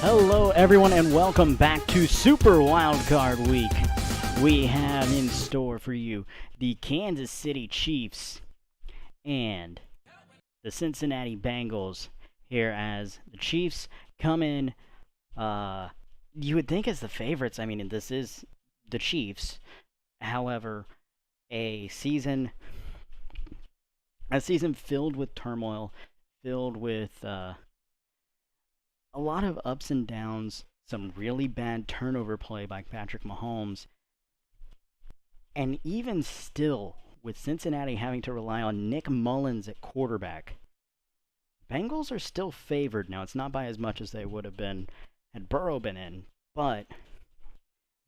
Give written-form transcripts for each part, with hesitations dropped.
Hello, everyone, and welcome back to Super Wildcard Week. We have in store for you the Kansas City Chiefs and the Cincinnati Bengals here, as the Chiefs come in, you would think, as the favorites. I mean, this is the Chiefs. However, a season filled with turmoil, filled with a lot of ups and downs, some really bad turnover play by Patrick Mahomes, and even still, with Cincinnati having to rely on Nick Mullens at quarterback, Bengals are still favored. Now, it's not by as much as they would have been had Burrow been in, but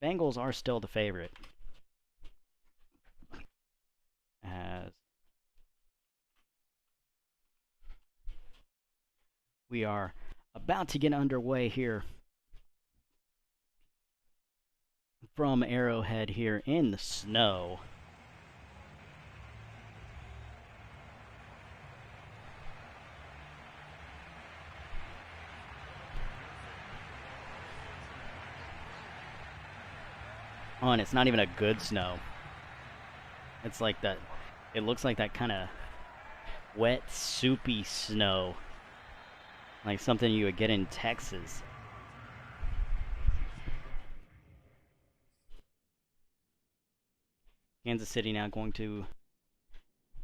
Bengals are still the favorite. As we are about to get underway here from Arrowhead here in the snow. Oh, and it's not even a good snow. It's like that. It looks like that kind of wet, soupy snow. Like something you would get in Texas. Kansas City now going to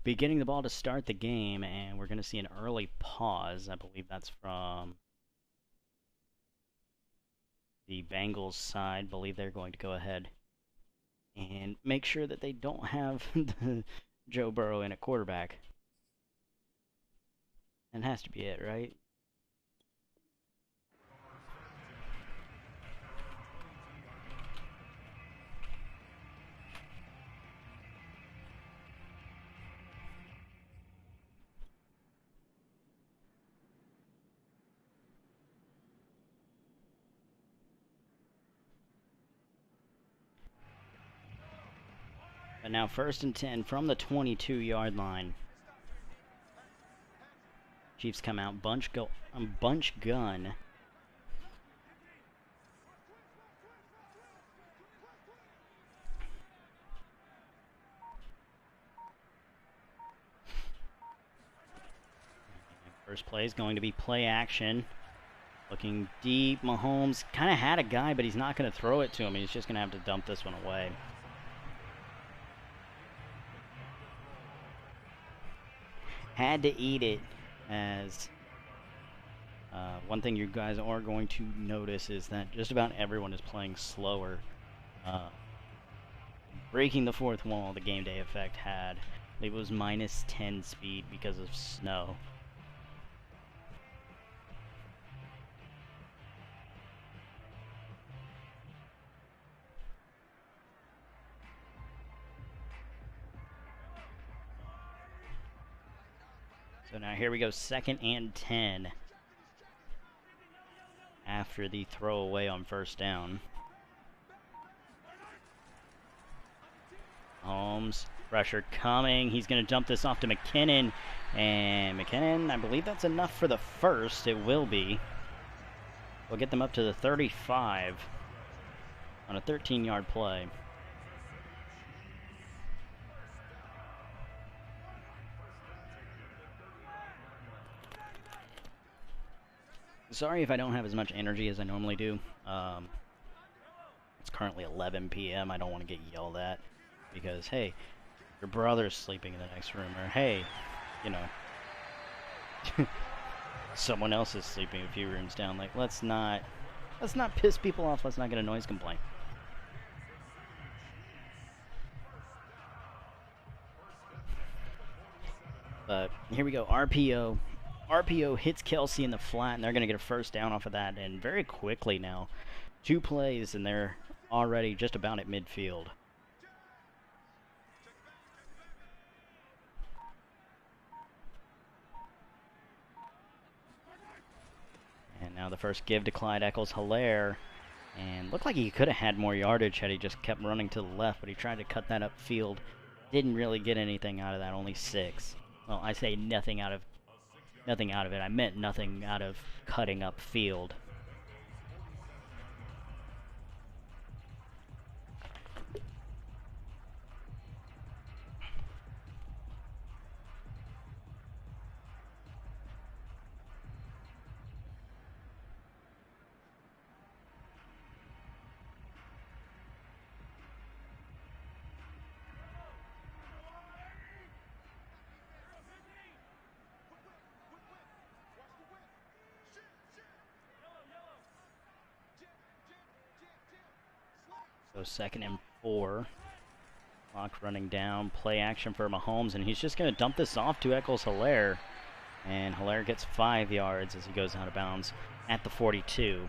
be getting the ball to start the game, and we're going to see an early pause. I believe that's from the Bengals side. I believe they're going to go ahead and make sure that they don't have Joe Burrow in at quarterback. That has to be it, right? But now 1st and 10 from the 22-yard line. Chiefs come out, bunch gun. First play is going to be play action. Looking deep, Mahomes kind of had a guy, but he's not going to throw it to him. He's just going to have to dump this one away. Had to eat it, as one thing you guys are going to notice is that just about everyone is playing slower. Breaking the fourth wall, the game day effect had. I believe it was -10 speed because of snow. So now here we go, 2nd and 10 after the throwaway on 1st down. Holmes, pressure coming. He's going to jump this off to McKinnon. And McKinnon, I believe that's enough for the first. It will be. We'll get them up to the 35 on a 13-yard play. Sorry if I don't have as much energy as I normally do. It's currently 11 p.m. I don't want to get yelled at because, hey, your brother's sleeping in the next room, or hey, you know, someone else is sleeping a few rooms down. Like, let's not piss people off. Let's not get a noise complaint. But here we go, RPO. RPO hits Kelsey in the flat, and they're going to get a 1st down off of that, and very quickly now. 2 plays, and they're already just about at midfield. And now the first give to Clyde Eccles-Hilaire, and looked like he could have had more yardage had he just kept running to the left, but he tried to cut that upfield. Didn't really get anything out of that, only 6. Well, I say nothing out of it. I meant nothing out of cutting up field. So 2nd and 4. Clock running down. Play action for Mahomes, and he's just going to dump this off to Eccles-Hilaire. And Hilaire gets 5 yards as he goes out of bounds at the 42.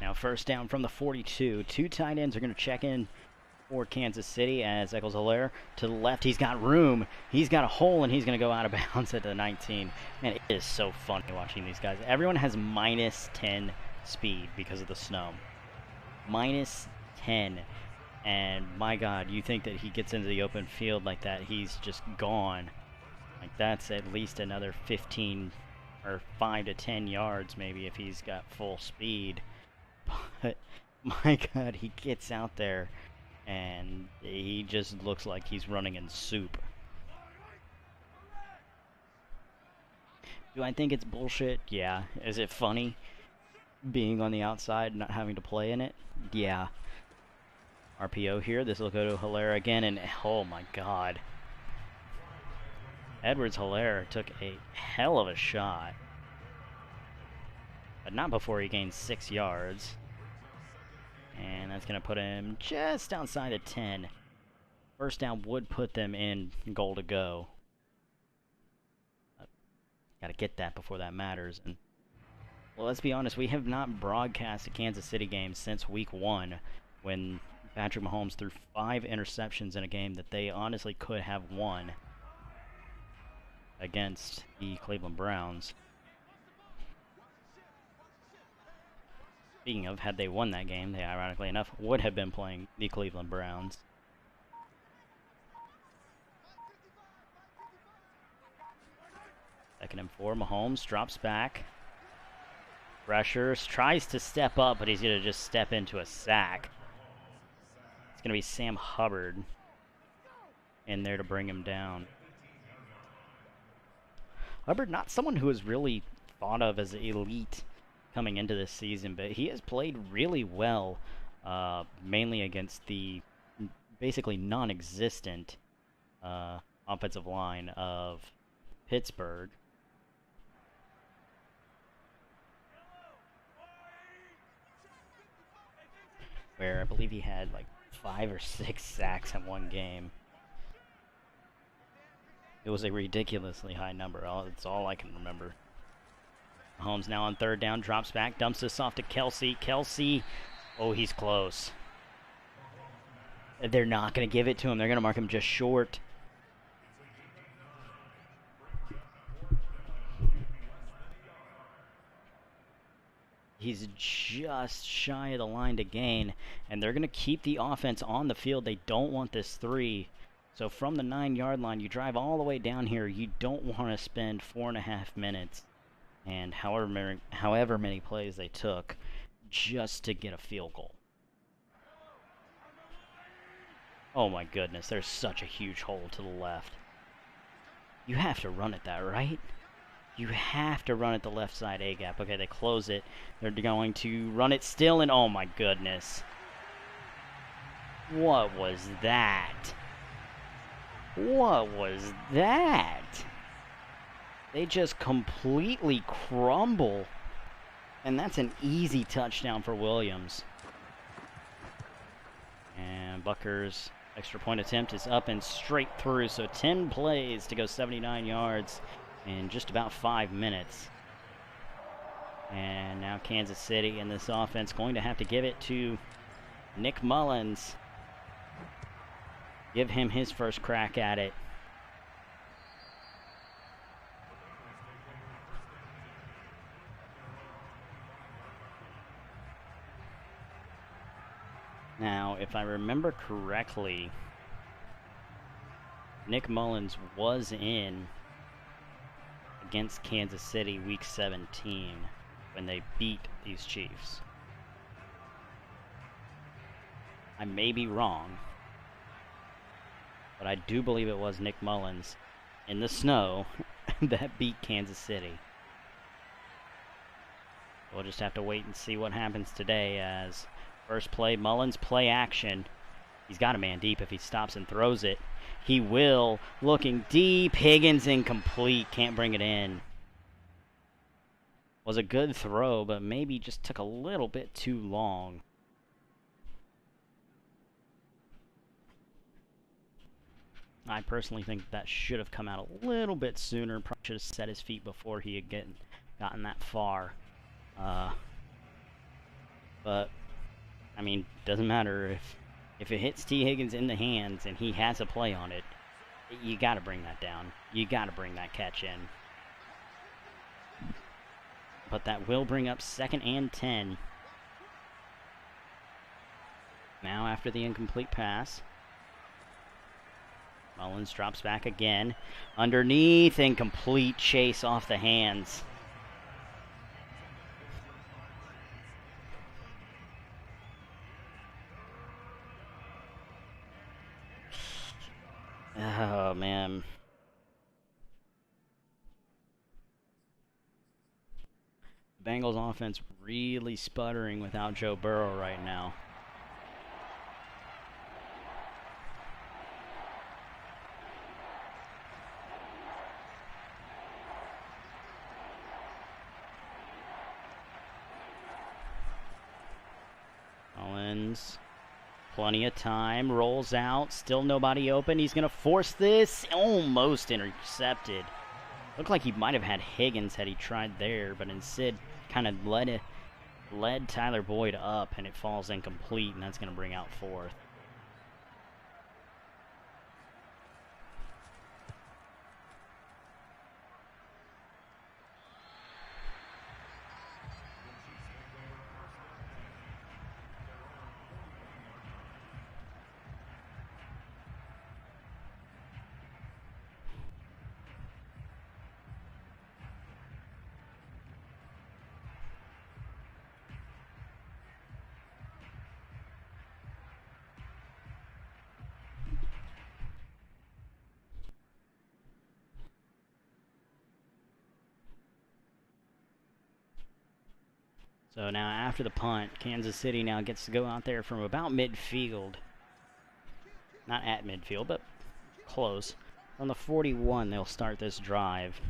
Now 1st down from the 42. 2 tight ends are going to check in for Kansas City as Eccles-Hilaire to the left. He's got room. He's got a hole, and he's going to go out of bounds at the 19. Man, it is so funny watching these guys. Everyone has -10 speed because of the snow. -10. And my God, you think that he gets into the open field like that, he's just gone. Like, that's at least another 15 or 5 to 10 yards maybe if he's got full speed. But my God, he gets out there and he just looks like he's running in soup. Do I think it's bullshit? Yeah. Is it funny being on the outside, not having to play in it? Yeah. RPO here. This will go to Hilaire again, and oh my God. Edwards-Hilaire took a hell of a shot. But not before he gained 6 yards. And that's going to put him just outside of 10. 1st down would put them in goal to go. Got to get that before that matters. And well, let's be honest, we have not broadcast a Kansas City game since week 1 when Patrick Mahomes threw 5 interceptions in a game that they honestly could have won against the Cleveland Browns. Speaking of, had they won that game, they ironically enough would have been playing the Cleveland Browns. Second and 4, Mahomes drops back. Pressures, tries to step up, but he's going to just step into a sack. It's going to be Sam Hubbard in there to bring him down. Hubbard, not someone who is really thought of as elite coming into this season, but he has played really well, mainly against the basically non-existent offensive line of Pittsburgh. Where I believe he had like 5 or 6 sacks in one game. It was a ridiculously high number. That's all I can remember. Mahomes now on 3rd down, drops back, dumps this off to Kelsey. Kelsey, oh, he's close. They're not going to give it to him. They're going to mark him just short. He's just shy of the line to gain, and they're going to keep the offense on the field. They don't want this 3. So from the 9-yard line, you drive all the way down here. You don't want to spend 4.5 minutes and however many plays they took just to get a field goal. Oh my goodness, there's such a huge hole to the left. You have to run at that, right? You have to run at the left side A-gap. Okay, they close it. They're going to run it still, and oh my goodness. What was that? What was that? They just completely crumble. And that's an easy touchdown for Williams. And Bucker's extra point attempt is up and straight through. So 10 plays to go 79 yards in just about 5 minutes. And now Kansas City in this offense going to have to give it to Nick Mullens. Give him his first crack at it. Now, if I remember correctly, Nick Mullens was in against Kansas City week 17 when they beat these Chiefs. I may be wrong, but I do believe it was Nick Mullens in the snow that beat Kansas City. We'll just have to wait and see what happens today as first play, Mullens play action. He's got a man deep if he stops and throws it. He will. Looking deep. Higgins incomplete. Can't bring it in. Was a good throw, but maybe just took a little bit too long. I personally think that should have come out a little bit sooner. Probably should have set his feet before he had gotten that far. But, I mean, doesn't matter if it hits T. Higgins in the hands and he has a play on it, you got to bring that down. You got to bring that catch in. But that will bring up 2nd and 10. Now after the incomplete pass. Mullens drops back again. Underneath, incomplete chase off the hands. Oh, man. Bengals offense really sputtering without Joe Burrow right now. Mullens, plenty of time, rolls out, still nobody open. He's going to force this, almost intercepted. Looked like he might have had Higgins had he tried there, but instead kind of led Tyler Boyd up, and it falls incomplete, and that's going to bring out 4th. So now after the punt, Kansas City now gets to go out there from about midfield. Not at midfield, but close. On the 41, they'll start this drive.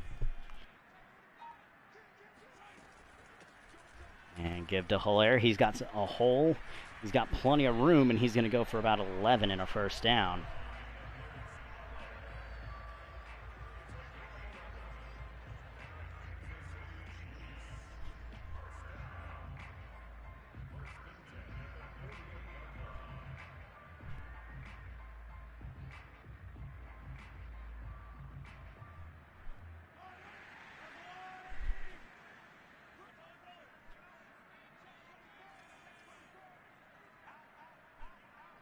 And give to Hilaire. He's got a hole. He's got plenty of room, and he's going to go for about 11 and a first down.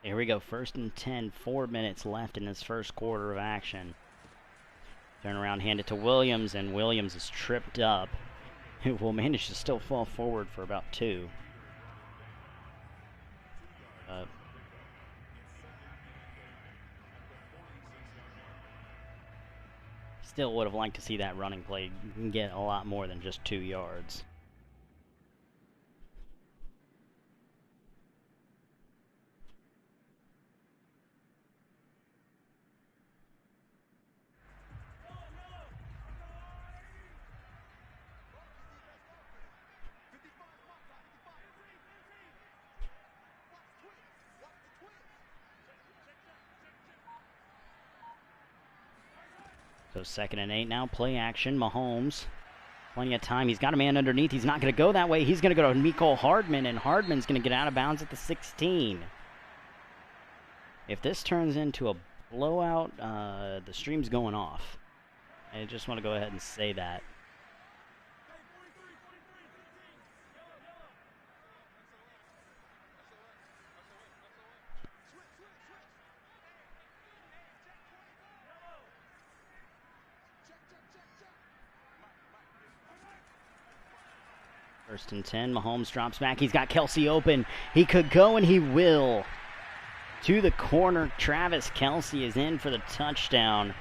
Here we go, 1st and 10, 4 minutes left in this first quarter of action. Turn around, hand it to Williams, and Williams is tripped up. It will manage to still fall forward for about 2. Still would have liked to see that running play get a lot more than just 2 yards. So 2nd and 8 now, play action, Mahomes. Plenty of time, he's got a man underneath, he's not going to go that way, he's going to go to Mecole Hardman, and Hardman's going to get out of bounds at the 16. If this turns into a blowout, the stream's going off. I just want to go ahead and say that. First and 10, Mahomes drops back. He's got Kelce open. He could go, and he will. To the corner, Travis Kelce is in for the touchdown.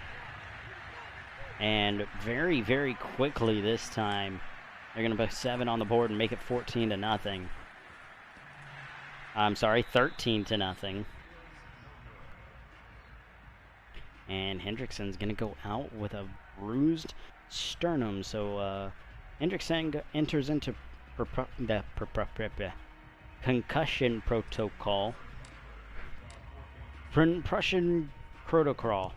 And very, very quickly this time, They're going to put 7 on the board and make it 14-0. I'm sorry, 13-0. And Hendrickson's going to go out with a bruised sternum. So Hendrickson enters into the concussion protocol. Prussian protocol.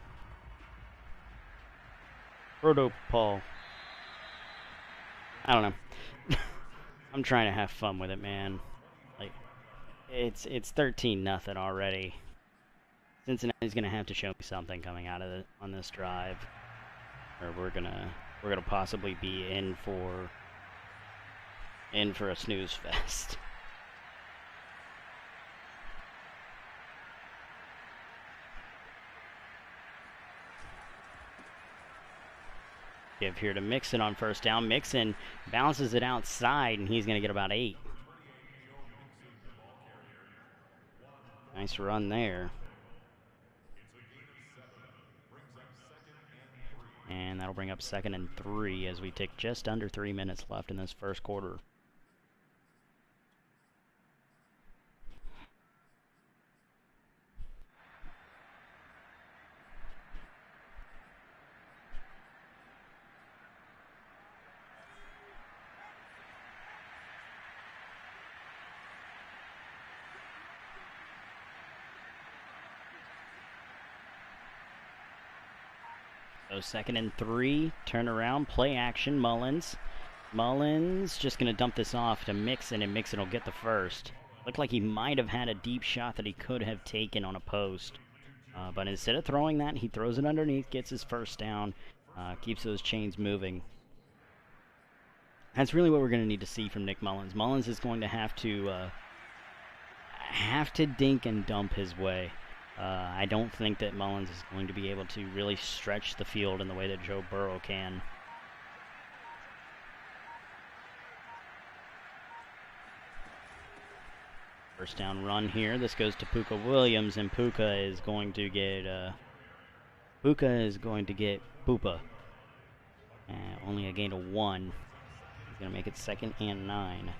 Protocol. I don't know. I'm trying to have fun with it, man. Like, it's 13-0 already. Cincinnati's gonna have to show me something coming out of it on this drive, or we're gonna possibly be in for a snooze fest. Give here to Mixon on first down. Mixon bounces it outside, and he's gonna get about 8. Nice run there. And that'll bring up 2nd and 3 as we take just under 3 minutes left in this first quarter. So 2nd and 3, turn around, play action, Mullens. Mullens just going to dump this off to Mixon, and Mixon will get the first. Looked like he might have had a deep shot that he could have taken on a post. But instead of throwing that, he throws it underneath, gets his first down, keeps those chains moving. That's really what we're going to need to see from Nick Mullens. Mullens is going to have to dink and dump his way. I don't think that Mullens is going to be able to really stretch the field in the way that Joe Burrow can. First down run here. This goes to Puka Williams, and Puka is going to get Poopa. Only a gain of 1. He's going to make it 2nd and 9.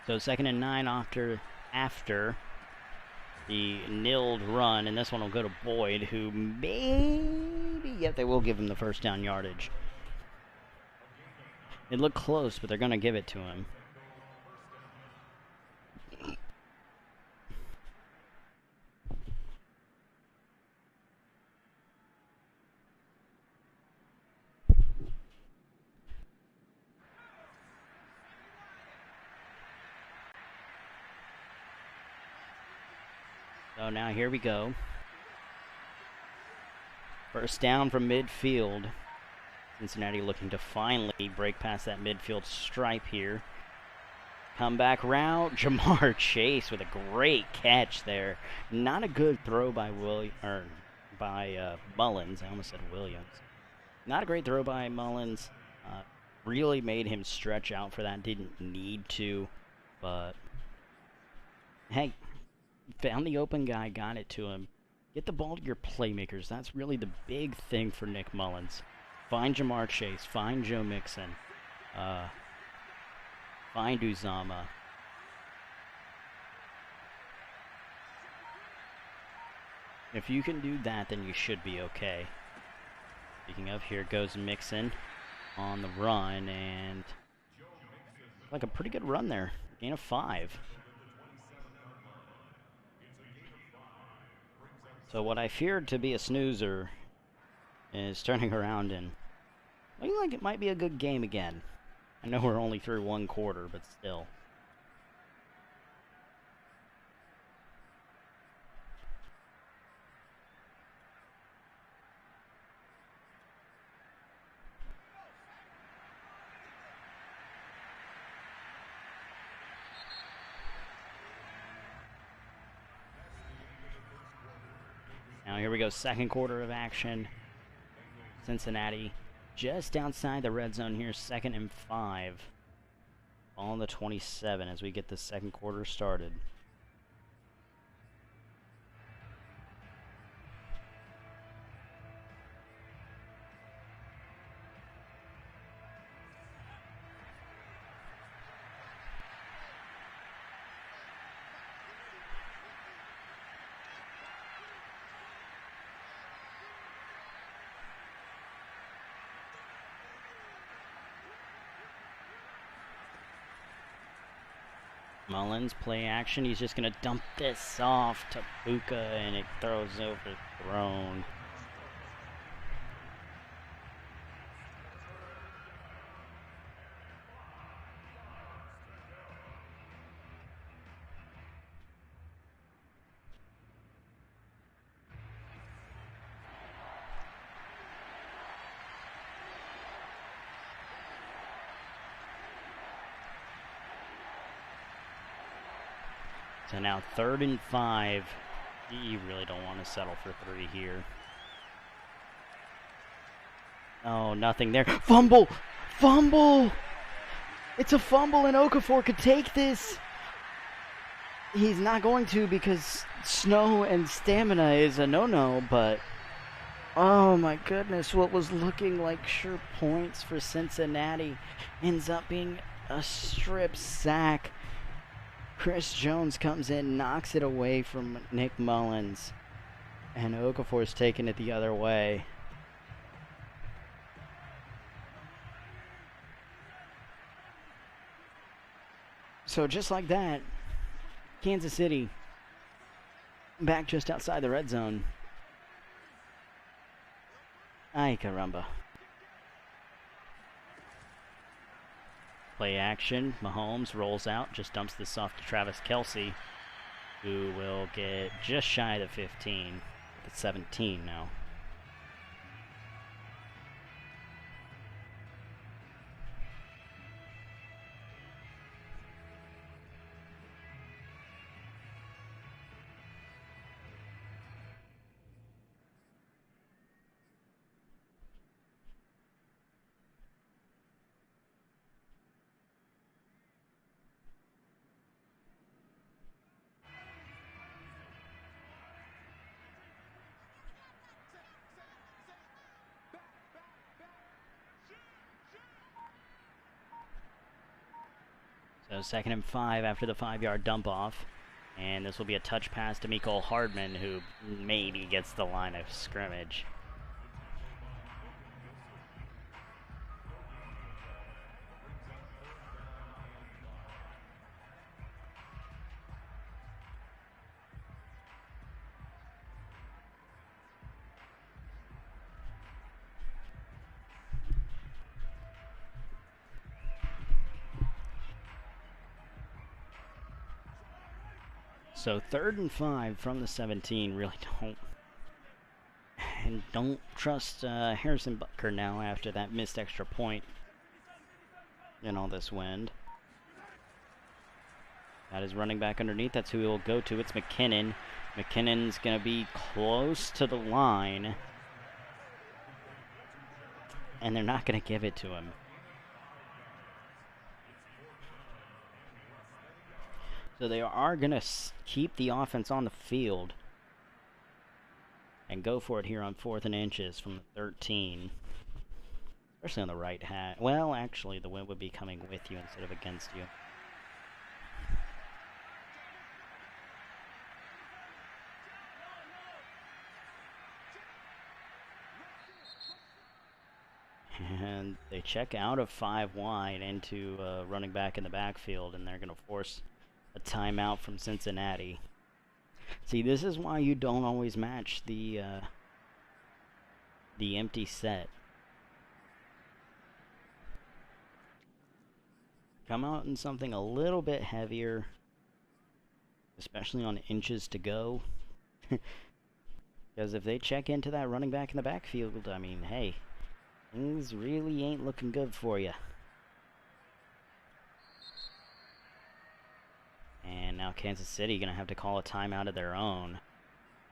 So 2nd and 9 after the nilled run, and this one will go to Boyd, who maybe, yep, they will give him the first down yardage. It looked close, but they're going to give it to him. So now here we go. First down from midfield. Cincinnati looking to finally break past that midfield stripe here. Comeback route. Jamar Chase with a great catch there. Not a good throw by Mullens. I almost said Williams. Not a great throw by Mullens. Really made him stretch out for that. Didn't need to, but hey, found the open guy, got it to him. Get the ball to your playmakers. That's really the big thing for Nick Mullens. Find Jamar Chase. Find Joe Mixon. Find Uzama. If you can do that, then you should be okay. Speaking of, here goes Mixon on the run, and like a pretty good run there. Gain of 5. So what I feared to be a snoozer is turning around and looking like it might be a good game again. I know we're only through 1 quarter, but still. Now here we go, second quarter of action. Cincinnati just outside the red zone here, 2nd and 5. On the 27 as we get the second quarter started. Mullens, play action. He's just going to dump this off to Buka, and it throws overthrown. So now 3rd and 5. You really don't want to settle for 3 here. Oh, nothing there. Fumble! Fumble! It's a fumble, and Okafor could take this. He's not going to because snow and stamina is a no-no, but oh my goodness, what was looking like sure points for Cincinnati ends up being a strip sack. Chris Jones comes in, knocks it away from Nick Mullens, and Okafor's taking it the other way. So just like that, Kansas City back just outside the red zone. Ay caramba. Play action. Mahomes rolls out, just dumps this off to Travis Kelce, who will get just shy of the 15. It's 17 now. So 2nd and 5 after the 5-yard dump off. And this will be a touch pass to Mecole Hardman, who maybe gets the line of scrimmage. So 3rd and 5 from the 17. Really don't trust Harrison Butker now after that missed extra point in all this wind. That is running back underneath. That's who he'll go to. It's McKinnon. McKinnon's going to be close to the line, and they're not going to give it to him. So they are going to keep the offense on the field and go for it here on 4th and inches from the 13. Especially on the right hat. Well, actually, the wind would be coming with you instead of against you. And they check out of 5 wide into running back in the backfield, and they're going to force a timeout from Cincinnati. See, this is why you don't always match the empty set. Come out in something a little bit heavier, especially on inches to go. Because if they check into that running back in the backfield, I mean, hey, things really ain't looking good for you. And now Kansas City going to have to call a timeout of their own,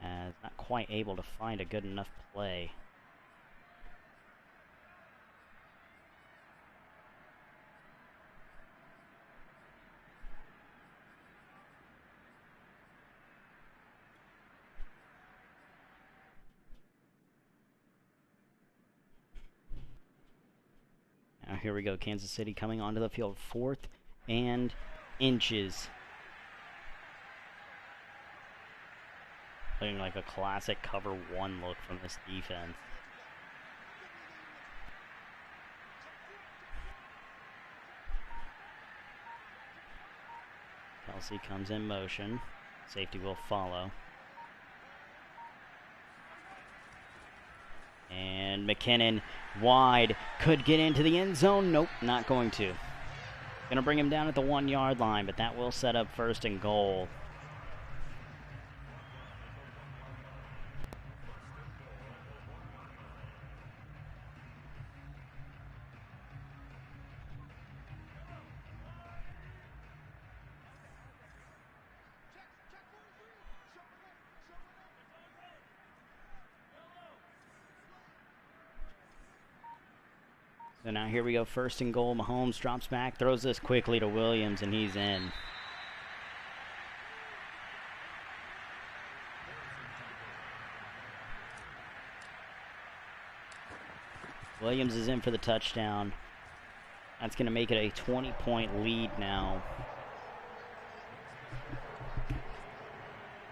as not quite able to find a good enough play. here we go. Kansas City coming onto the field. 4th and inches. Looking like a classic cover 1 look from this defense. Kelsey comes in motion. Safety will follow. And McKinnon wide. Could get into the end zone. Nope, not going to. Gonna bring him down at the 1-yard line, but that will set up 1st and goal. So now here we go, 1st and goal. Mahomes drops back, throws this quickly to Williams, and he's in. Williams is in for the touchdown. That's going to make it a 20-point lead now.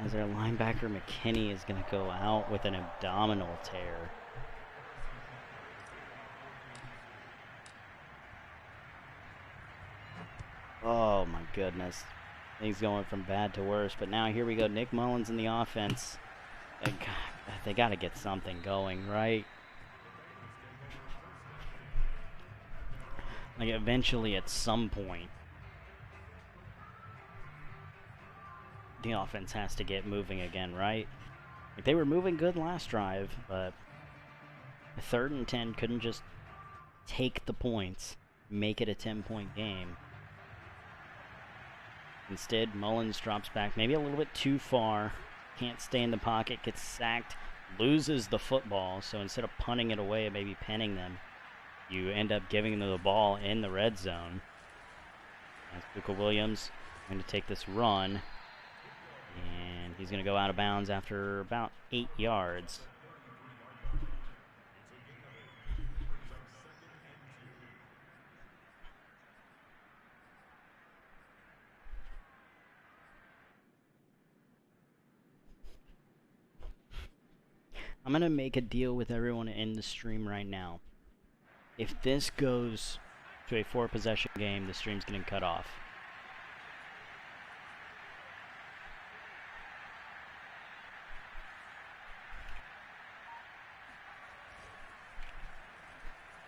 As their linebacker McKinney is going to go out with an abdominal tear. Oh my goodness. Things going from bad to worse. But now here we go. Nick Mullens in the offense. They got to get something going, right? Like eventually at some point, the offense has to get moving again, right? Like they were moving good last drive, but the 3rd and 10 couldn't just take the points, make it a 10-point game. Instead, Mullens drops back maybe a little bit too far, can't stay in the pocket, gets sacked, loses the football, so instead of punting it away and maybe pinning them, you end up giving them the ball in the red zone. As Buka Williams going to take this run, and he's going to go out of bounds after about 8 yards. I'm going to make a deal with everyone in the stream right now. If this goes to a 4-possession game, the stream's getting cut off.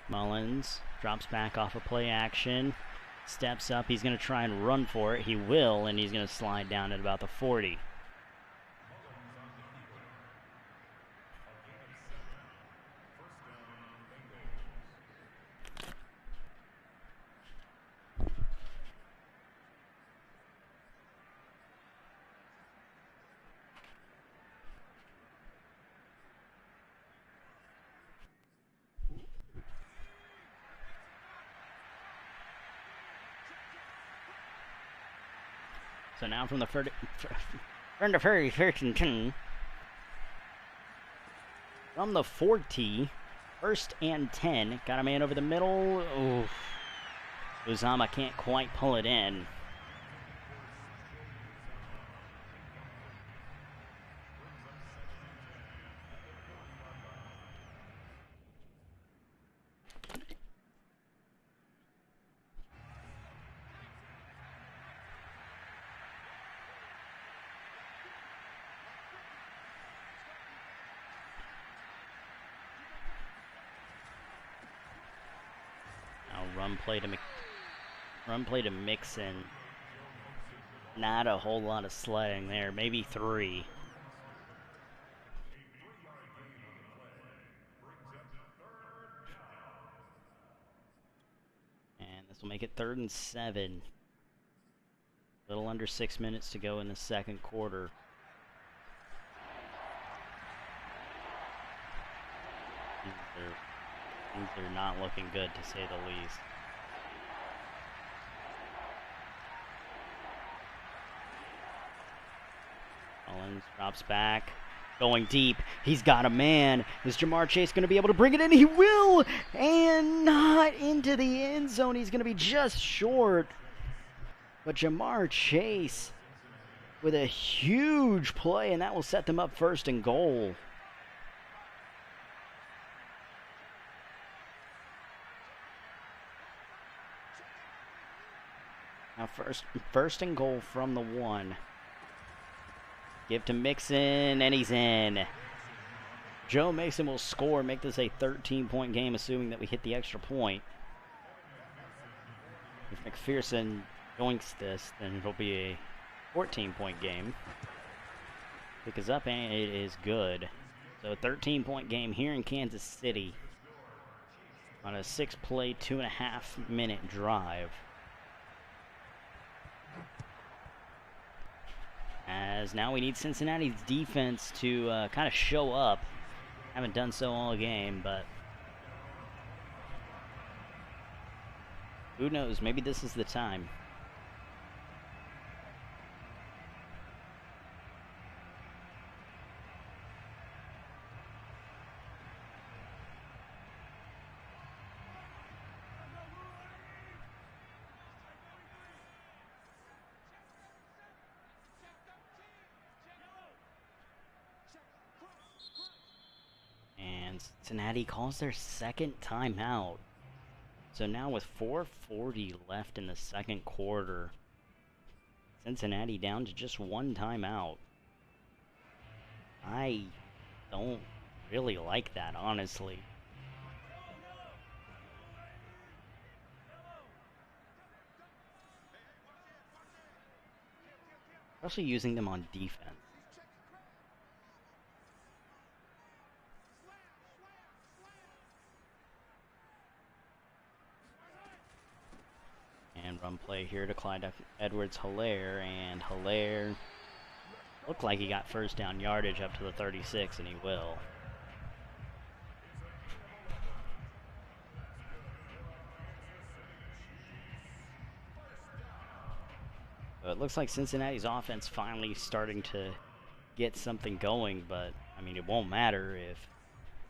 Mullens drops back off of play action, steps up, he's going to try and run for it. He will, and he's going to slide down at about the 40. So now from the first from the 40, 1st and 10, got a man over the middle. Oof. Uzama can't quite pull it in. Run play to Mixon. Not a whole lot of sledding there, maybe 3. And this will make it 3rd and 7. A little under 6 minutes to go in the 2nd quarter. Things are not looking good, to say the least. Mullens drops back, Going deep. He's got a man. Is Jamar Chase going to be able to bring it in? He will! And not into the end zone. He's going to be just short. But Jamar Chase with a huge play, and that will set them up 1st and goal. Now first and goal from the 1. Give to Mixon, and he's in. Joe Mixon will score, make this a 13-point game, assuming that we hit the extra point. If McPherson doinks this, then it'll be a 14-point game. Pick us up, and it is good. So a 13-point game here in Kansas City on a 6-play, 2.5-minute drive. As now we need Cincinnati's defense to kind of show up. Haven't done so all game, but who knows? Maybe this is the time. Cincinnati calls their 2nd timeout. So now with 4:40 left in the 2nd quarter, Cincinnati down to just 1 timeout. I don't really like that, honestly. Especially using them on defense. And run play here to Clyde Edwards-Helaire, and Helaire looked like he got 1st down yardage up to the 36, and he will. So it looks like Cincinnati's offense finally starting to get something going, but I mean, it won't matter if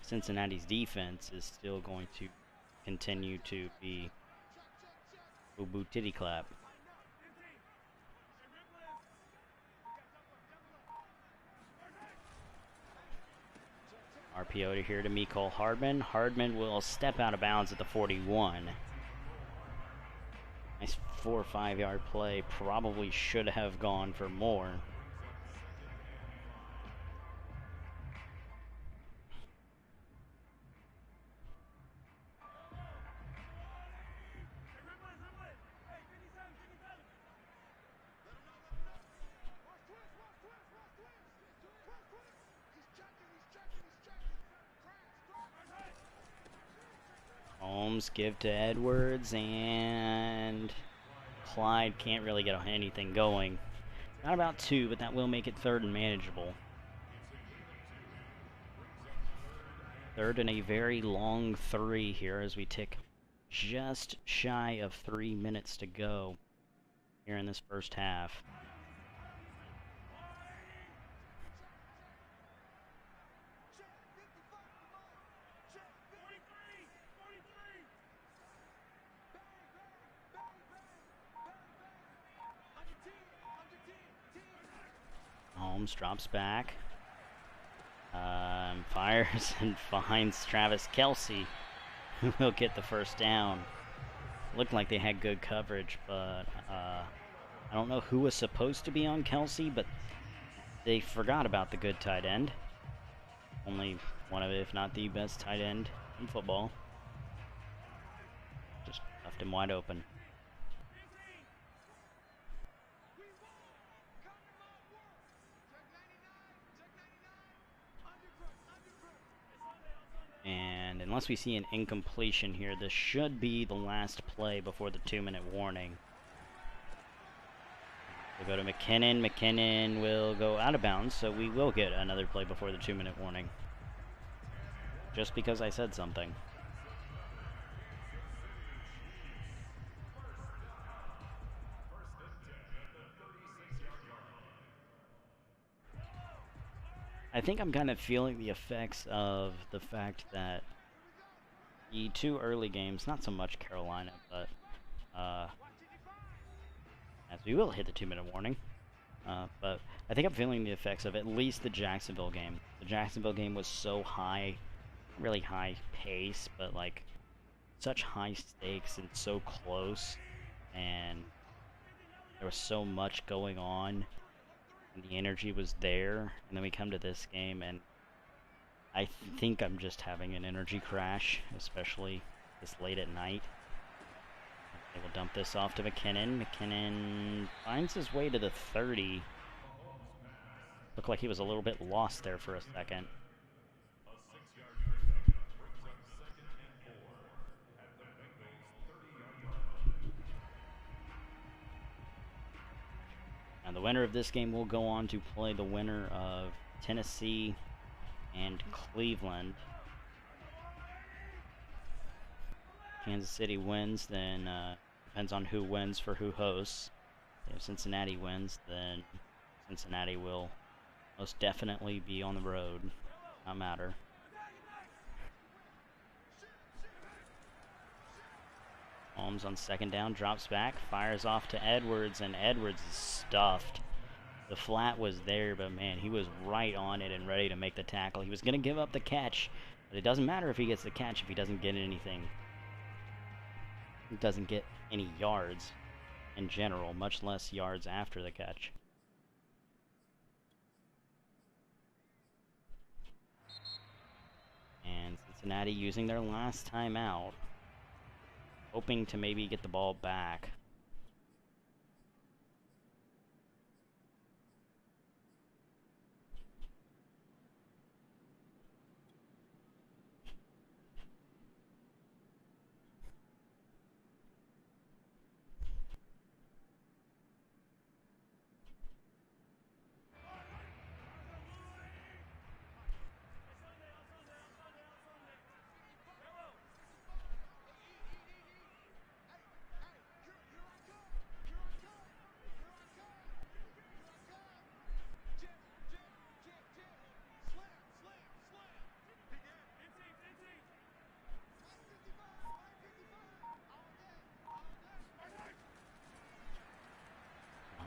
Cincinnati's defense is still going to continue to be boo-boo titty clap. RPO to here to Mecole Hardman. Hardman will step out of bounds at the 41. Nice 4 or 5 yard play. Probably should have gone for more. Holmes give to Edwards, and Clyde can't really get anything going. Not about 2, but that will make it 3rd and manageable. 3rd and a very long 3 here as we tick just shy of 3 minutes to go here in this 1st half. Holmes drops back, fires and finds Travis Kelce, who will get the 1st down. Looked like they had good coverage, but I don't know who was supposed to be on Kelce, but they forgot about the good tight end. Only one of, if not the best tight end in football. Just left him wide open. And unless we see an incompletion here, this should be the last play before the 2-minute warning. We'll go to McKinnon. McKinnon will go out of bounds, so we will get another play before the 2-minute warning. Just because I said something. I think I'm kind of feeling the effects of the fact that the 2 early games, not so much Carolina, but as we will hit the 2-minute warning. But I think I'm feeling the effects of at least the Jacksonville game. The Jacksonville game was so high, really high pace, but like such high stakes and so close, and there was so much going on, and the energy was there. And then we come to this game, and I think I'm just having an energy crash, especially this late at night. They will dump this off to McKinnon. McKinnon finds his way to the 30. Looked like he was a little bit lost there for a second. And the winner of this game will go on to play the winner of Tennessee and Cleveland. Kansas City wins, then depends on who wins for who hosts. If Cincinnati wins, then Cincinnati will most definitely be on the road. Not matter. Holmes on second down, drops back, fires off to Edwards, and Edwards is stuffed. The flat was there, but man, he was right on it and ready to make the tackle. He was going to give up the catch, but it doesn't matter if he gets the catch if he doesn't get anything. He doesn't get any yards in general, much less yards after the catch. And Cincinnati using their last timeout, hoping to maybe get the ball back.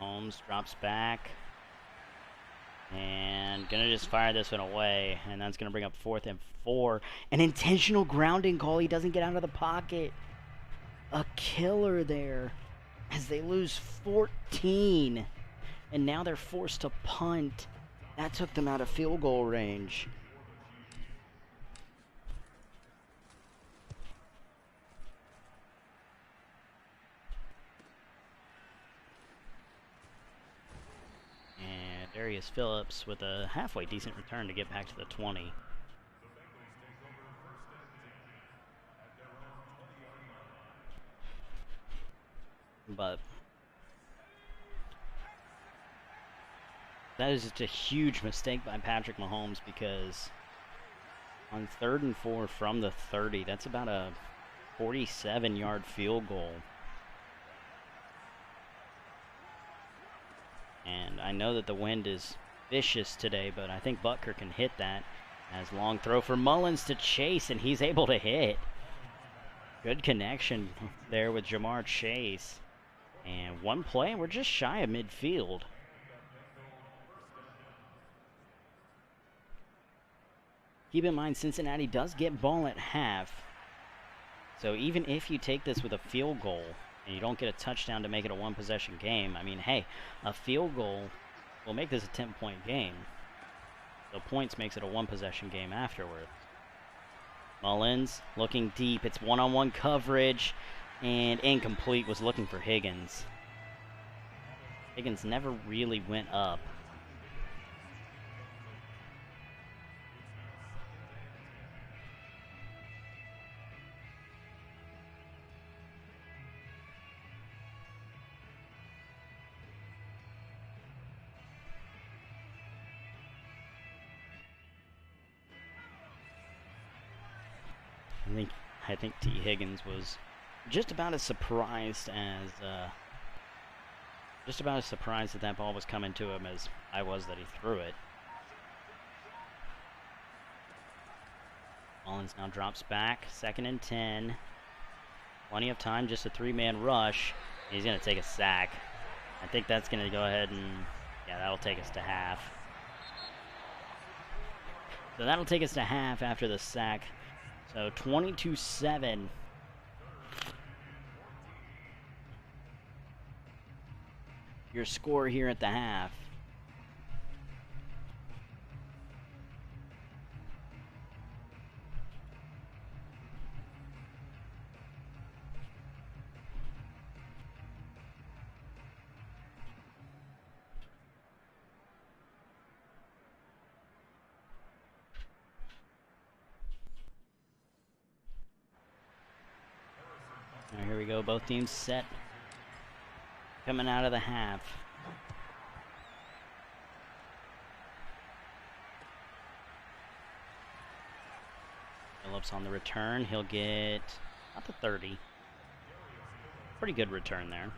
Holmes drops back and gonna just fire this one away, and that's gonna bring up 4th and 4. An intentional grounding call. He doesn't get out of the pocket. A killer there as they lose 14, and now they're forced to punt. That took them out of field goal range. Darius Phillips with a halfway decent return to get back to the 20. But that is just a huge mistake by Patrick Mahomes, because on 3rd and 4 from the 30, that's about a 47-yard field goal. And I know that the wind is vicious today, but I think Butker can hit that. As long throw for Mullens to Chase, and he's able to hit. Good connection there with Jamar Chase. And one play, and we're just shy of midfield. Keep in mind, Cincinnati does get ball at half. So even if you take this with a field goal, and you don't get a touchdown to make it a one-possession game, I mean, hey, a field goal will make this a 10-point game. So points makes it a one-possession game afterward. Mullens looking deep. It's one-on-one coverage, and incomplete. Was looking for Higgins. Higgins never really went up. I think T. Higgins was just about as surprised that that ball was coming to him as I was that he threw it. Mullens now drops back. 2nd and 10. Plenty of time, just a 3-man rush. He's going to take a sack. I think that's going to go ahead and, yeah, that'll take us to half. So that'll take us to half after the sack. So 22-7. Your score here at the half. Right, here we go, both teams set. Coming out of the half. Phillips on the return. He'll get not the 30. Pretty good return there.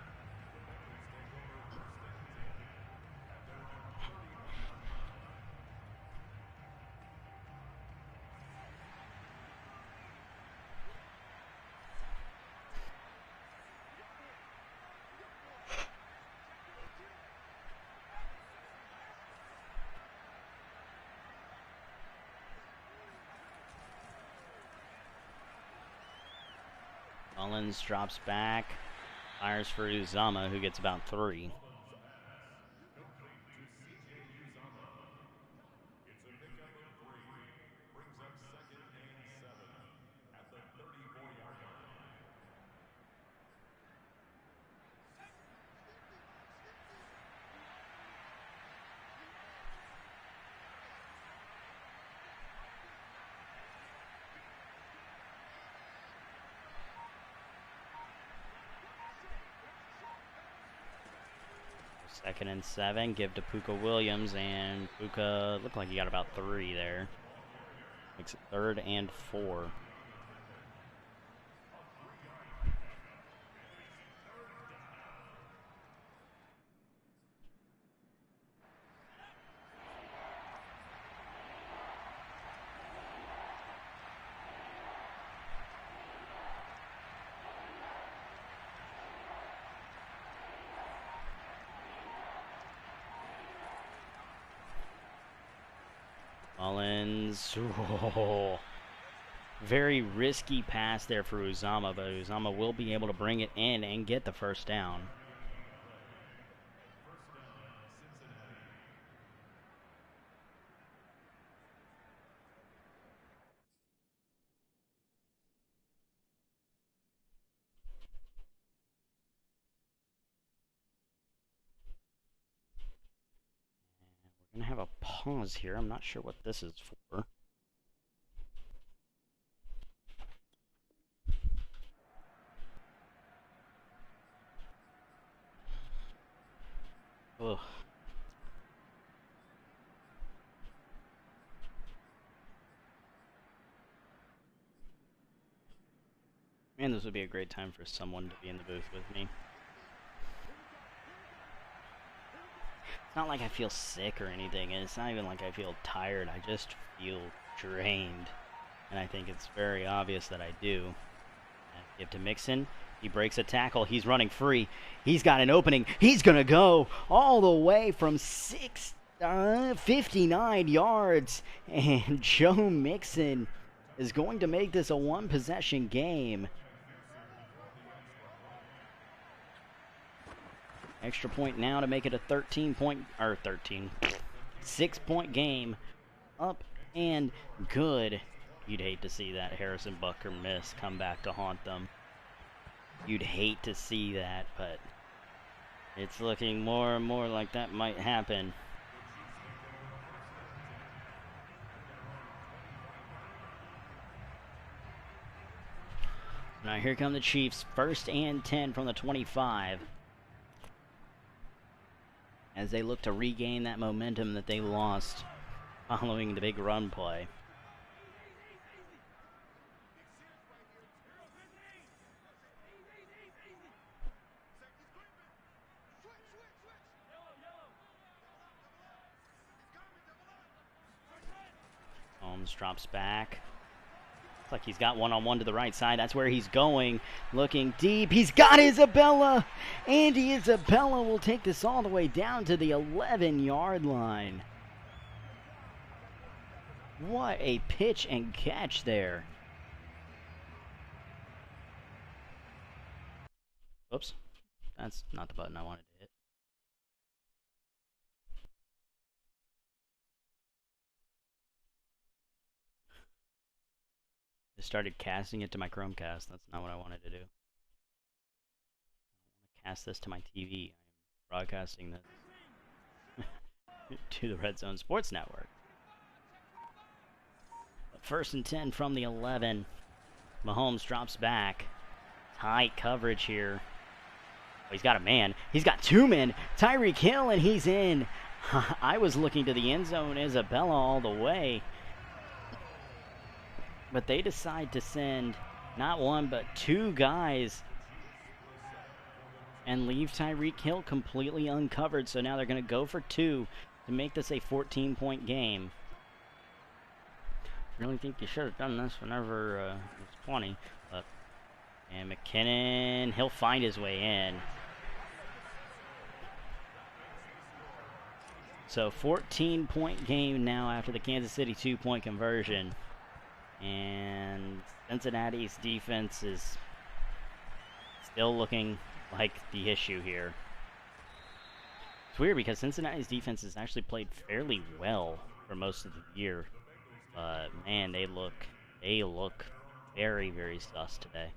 Mullens drops back, fires for Uzama, who gets about 3. Second and 7, give to Puka Williams, and Puka looked like he got about 3 there. Makes it 3rd and 4. Mullens, oh, very risky pass there for Uzama, but Uzama will be able to bring it in and get the first down. We're going to have a pause here. I'm not sure what this is for. Ugh. Man, this would be a great time for someone to be in the booth with me. It's not like I feel sick or anything, and it's not even like I feel tired. I just feel drained, and I think it's very obvious that I do. Give to Mixon. He breaks a tackle. He's running free. He's got an opening. He's going to go all the way from 59 yards. And Joe Mixon is going to make this a one-possession game. Extra point now to make it a 6-point game. Up and good. You'd hate to see that Harrison Butker miss come back to haunt them. You'd hate to see that, but it's looking more and more like that might happen. Now here come the Chiefs, 1st and 10 from the 25. As they look to regain that momentum that they lost following the big run play. Mahomes drops back. Looks like he's got one-on-one to the right side. That's where he's going. Looking deep. He's got Isabella. Andy Isabella will take this all the way down to the 11-yard line. What a pitch and catch there. Oops. That's not the button I wanted to hit. I started casting it to my Chromecast. That's not what I wanted to do. I want to cast this to my TV. I'm broadcasting this to the Red Zone Sports Network. But 1st and 10 from the 11. Mahomes drops back. Tight coverage here. Oh, he's got a man. He's got 2 men. Tyreek Hill, and he's in. I was looking to the end zone. Isabella all the way. But they decide to send not 1 but 2 guys and leave Tyreek Hill completely uncovered. So now they're going to go for 2 to make this a 14-point game. Really think you should have done this whenever it was 20. But, and McKinnon, he'll find his way in. So 14-point game now after the Kansas City 2-point conversion. And Cincinnati's defense is still looking like the issue here. It's weird because Cincinnati's defense has actually played fairly well for most of the year. But man, they look very, very sus today.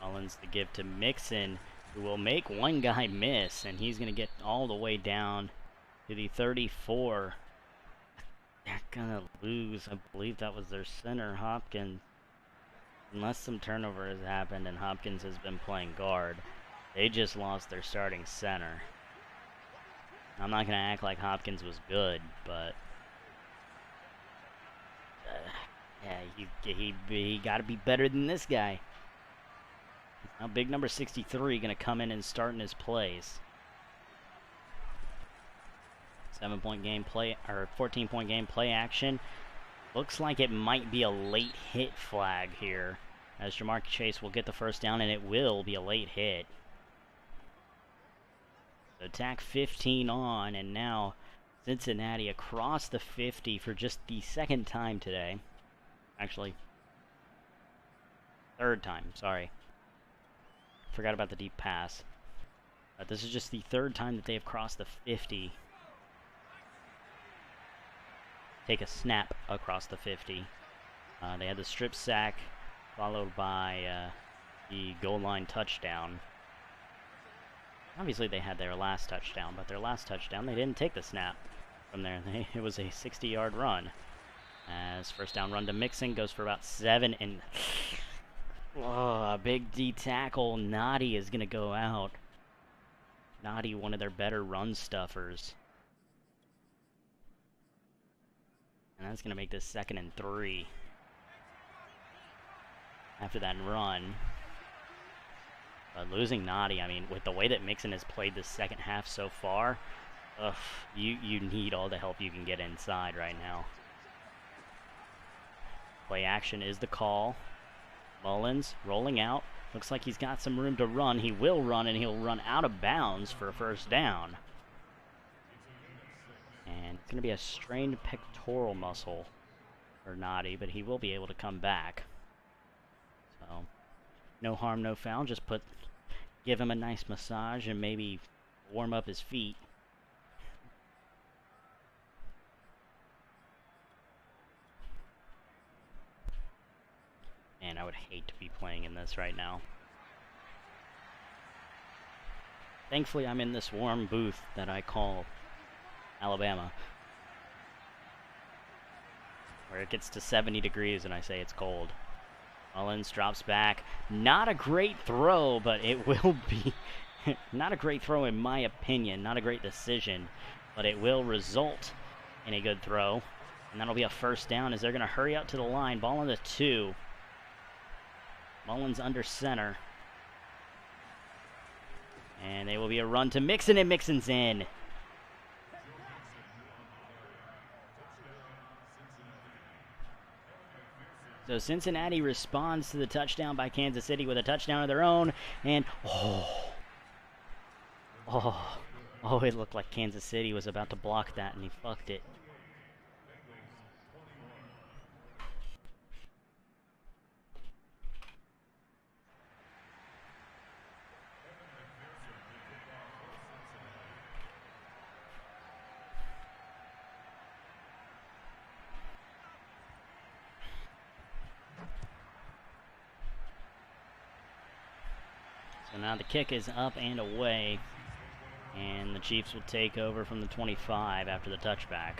Mullens to give to Mixon, who will make one guy miss, and he's going to get all the way down to the 34. They're going to lose. I believe that was their center, Hopkins. Unless some turnover has happened and Hopkins has been playing guard, they just lost their starting center. I'm not going to act like Hopkins was good, but yeah, he got to be better than this guy. Now big number 63 going to come in and start in his place. 7-point game play, or 14-point game play action. Looks like it might be a late hit flag here, as Jamar Chase will get the first down, and it will be a late hit. So attack 15 on, and now Cincinnati across the 50 for just the 2nd time today. Actually, 3rd time, sorry. Forgot about the deep pass. This is just the 3rd time that they have crossed the 50. Take a snap across the 50. They had the strip sack, followed by the goal line touchdown. Obviously they had their last touchdown, but their last touchdown, they didn't take the snap from there. It was a 60-yard run. As first down run to Mixon, goes for about 7, and oh, a big D tackle. Noddy is going to go out. Noddy, one of their better run stuffers. And that's going to make this 2nd and 3. After that run. But losing Noddy, I mean, with the way that Mixon has played this 2nd half so far, you need all the help you can get inside right now. Play action is the call. Mullens rolling out. Looks like he's got some room to run. He will run, and he'll run out of bounds for a first down. And it's going to be a strained pectoral muscle for Noddy, but he will be able to come back. So, no harm, no foul. Just give him a nice massage and maybe warm up his feet. Man, I would hate to be playing in this right now. Thankfully, I'm in this warm booth that I call Alabama, where it gets to 70 degrees and I say it's cold. Mullens drops back. Not a great throw, but it will be not a great throw in my opinion. Not a great decision. but it will result in a good throw. And that'll be a first down as they're going to hurry out to the line. Ball on the 2. Mullens under center. And they will be a run to Mixon, and Mixon's in. So Cincinnati responds to the touchdown by Kansas City with a touchdown of their own. And, it looked like Kansas City was about to block that, and he fucked it. So now the kick is up and away, and the Chiefs will take over from the 25 after the touchback.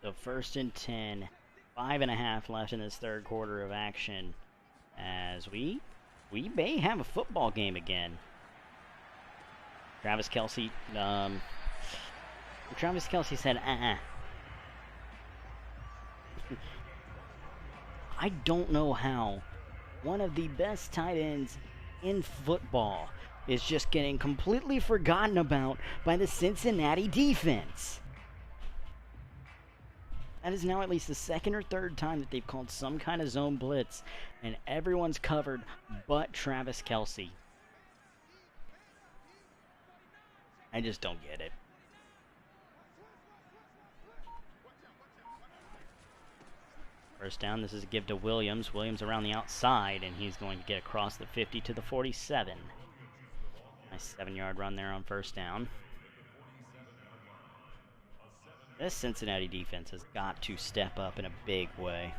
So 1st and 10, 5.5 left in this third quarter of action, as we may have a football game again. Travis Kelce said, I don't know how one of the best tight ends in football is just getting completely forgotten about by the Cincinnati defense. That is now at least the second or third time that they've called some kind of zone blitz, and everyone's covered but Travis Kelce. I just don't get it. First down, this is a give to Williams. Williams around the outside, and he's going to get across the 50 to the 47. Nice 7-yard run there on first down. This Cincinnati defense has got to step up in a big way.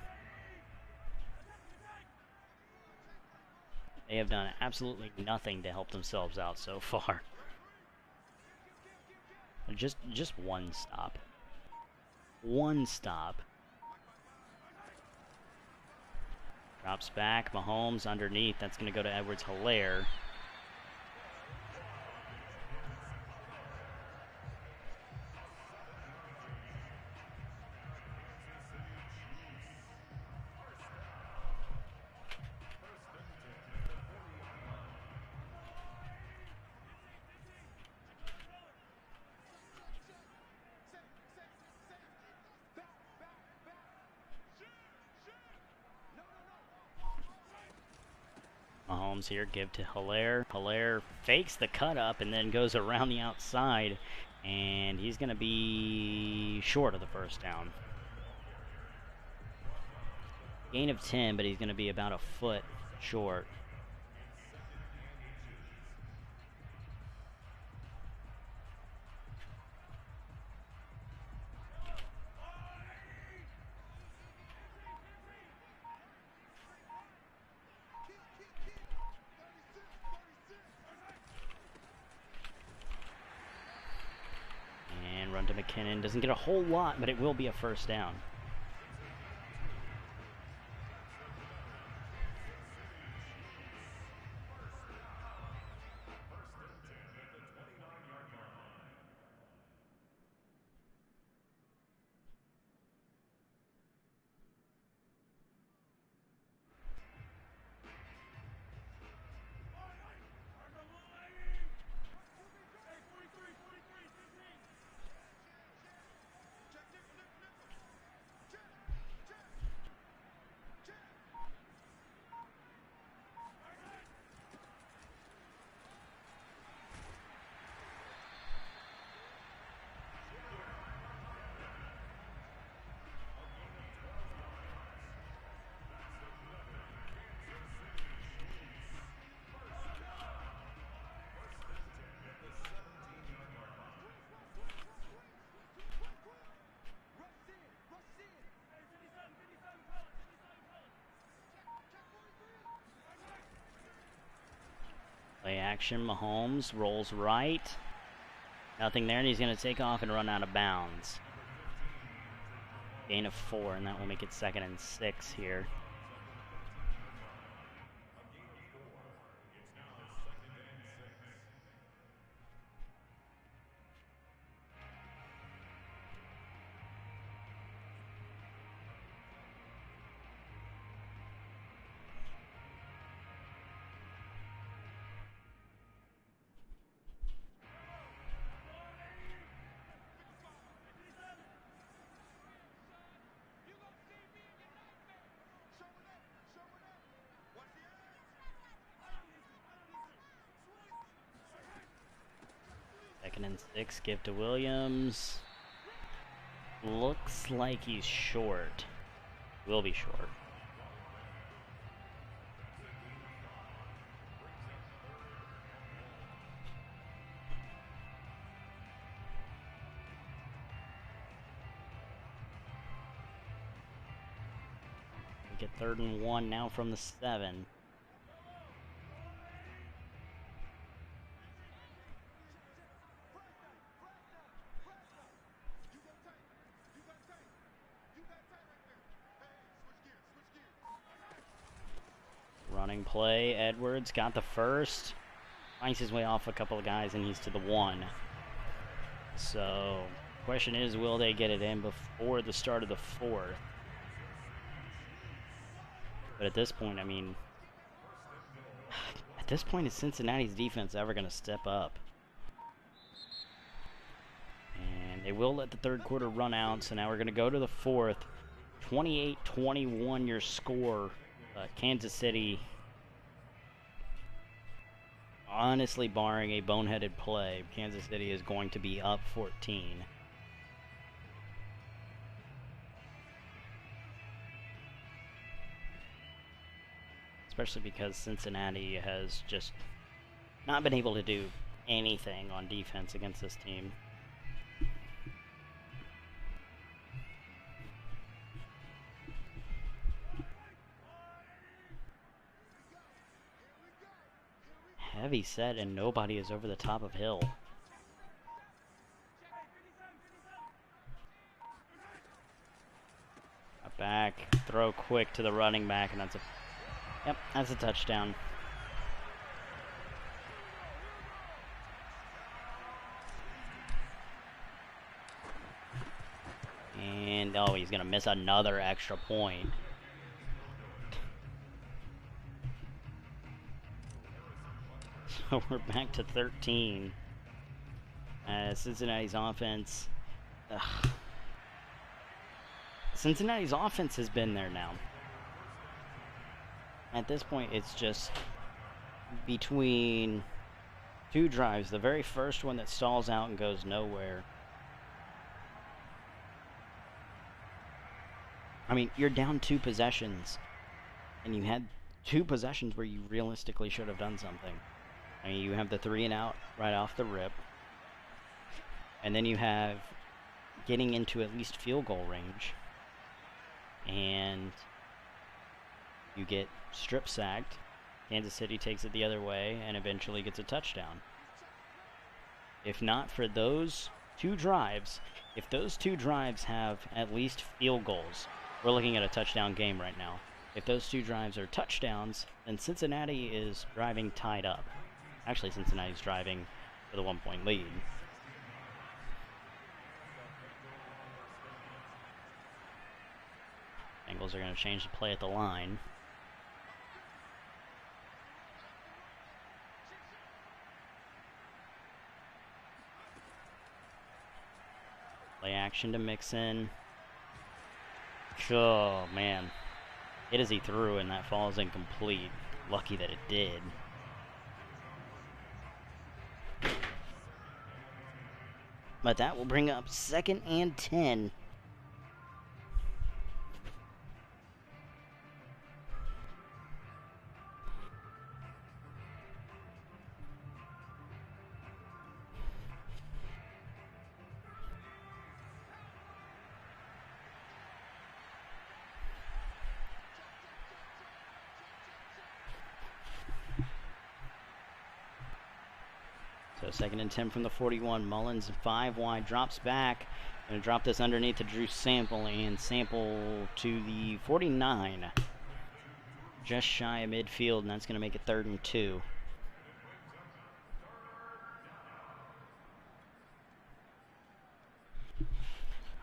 They have done absolutely nothing to help themselves out so far. Just one stop. One stop. Drops back. Mahomes underneath. That's going to go to Edwards-Helaire. Mahomes here, give to Helaire. Helaire fakes the cut up and then goes around the outside, and he's going to be short of the first down. Gain of 10, but he's going to be about a foot short. Run to McKinnon. Doesn't get a whole lot, but it will be a first down. action. Mahomes rolls right. Nothing there, and he's going to take off and run out of bounds. Gain of 4, and that will make it 2nd and 6 here. Second and 6, give to Williams. Looks like he's short. Will be short. We get 3rd and 1 now from the 7. Running play, Edwards got the first, finds his way off a couple of guys, and he's to the 1. So, question is, will they get it in before the start of the 4th? But at this point, I mean, at this point, is Cincinnati's defense ever going to step up? And they will let the 3rd quarter run out, so now we're going to go to the 4th. 28-21 your score. Kansas City, honestly, barring a boneheaded play, Kansas City is going to be up 14. Especially because Cincinnati has just not been able to do anything on defense against this team. Heavy set, and nobody is over the top of Hill. A back throw quick to the running back, and that's a touchdown. And oh, he's gonna miss another extra point. So we're back to 13. Cincinnati's offense. Cincinnati's offense has been there now. At this point, it's just between 2 drives. The very first one that stalls out and goes nowhere. I mean, you're down 2 possessions, and you had 2 possessions where you realistically should have done something. I mean, you have the 3 and out right off the rip. And then you have getting into at least field goal range. And you get strip sacked. Kansas City takes it the other way and eventually gets a touchdown. If not for those 2 drives, if those 2 drives have at least field goals, we're looking at a touchdown game right now. If those 2 drives are touchdowns, then Cincinnati is driving tied up. Actually, Cincinnati's driving for the 1-point lead. Bengals are going to change the play at the line. Play action to Mixon. Oh, man. Hit as he threw, and that falls incomplete. Lucky that it did. But that will bring up 2nd and 10. 2nd and 10 from the 41. Mullens 5 wide, drops back. Gonna drop this underneath to Drew Sample, and Sample to the 49. Just shy of midfield, and that's gonna make it 3rd and 2.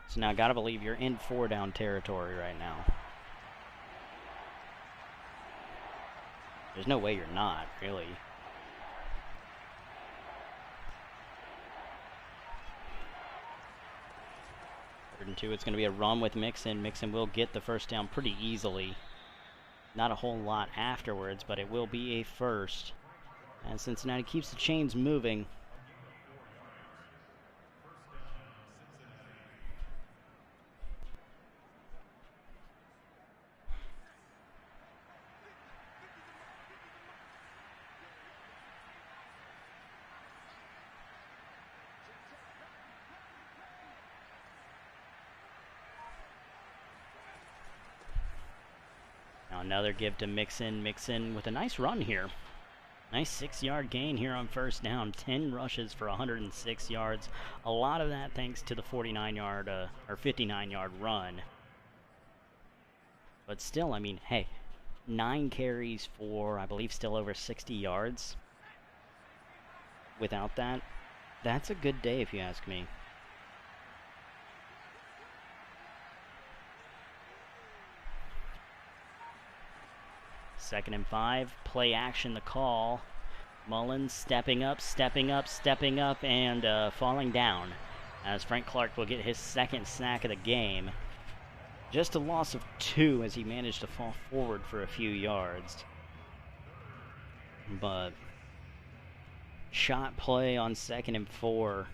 So now gotta believe you're in 4-down territory right now. There's no way you're not, really. Third and 2, it's going to be a run with Mixon. Mixon will get the first down pretty easily. Not a whole lot afterwards, but it will be a first. And Cincinnati keeps the chains moving. Another give to Mixon. Mixon with a nice run here. Nice 6-yard gain here on first down. 10 rushes for 106 yards. A lot of that thanks to the 49-yard or 59-yard run. But still, I mean, hey, 9 carries for, I believe, still over 60 yards. Without that, that's a good day if you ask me. Second and 5, play action, the call. Mullens stepping up, and falling down as Frank Clark will get his 2nd sack of the game. Just a loss of 2 as he managed to fall forward for a few yards. But shot play on 2nd and 4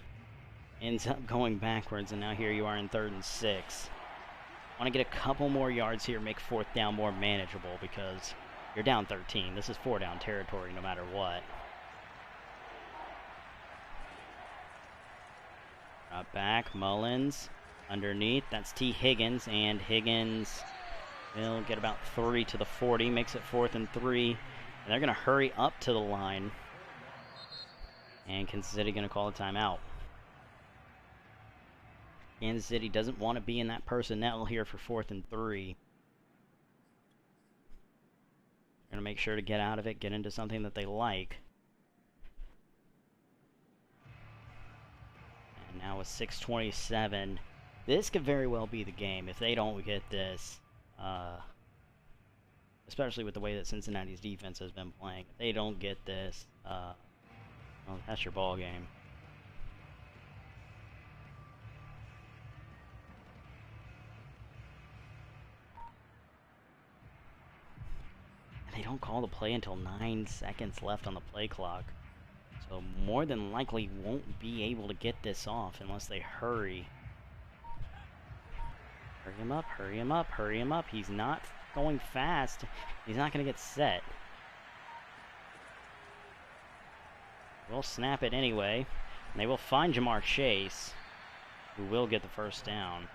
ends up going backwards, and now here you are in 3rd and 6. Want to get a couple more yards here, make 4th down more manageable, because you're down 13. This is 4-down territory no matter what. Drop back, Mullens underneath. That's T. Higgins, and Higgins will get about 3 to the 40. Makes it 4th and 3. And they're going to hurry up to the line. And Kansas City going to call a timeout. Kansas City doesn't want to be in that personnel here for 4th and 3. Going to make sure to get out of it, get into something that they like. And now with 6:27, this could very well be the game if they don't get this. Especially with the way that Cincinnati's defense has been playing. If they don't get this, well, that's your ball game. They don't call the play until 9 seconds left on the play clock. So more than likely won't be able to get this off unless they hurry. Hurry him up, hurry him up, hurry him up. He's not going fast. He's not going to get set. We'll snap it anyway. And they will find Jamar Chase, who will get the first down.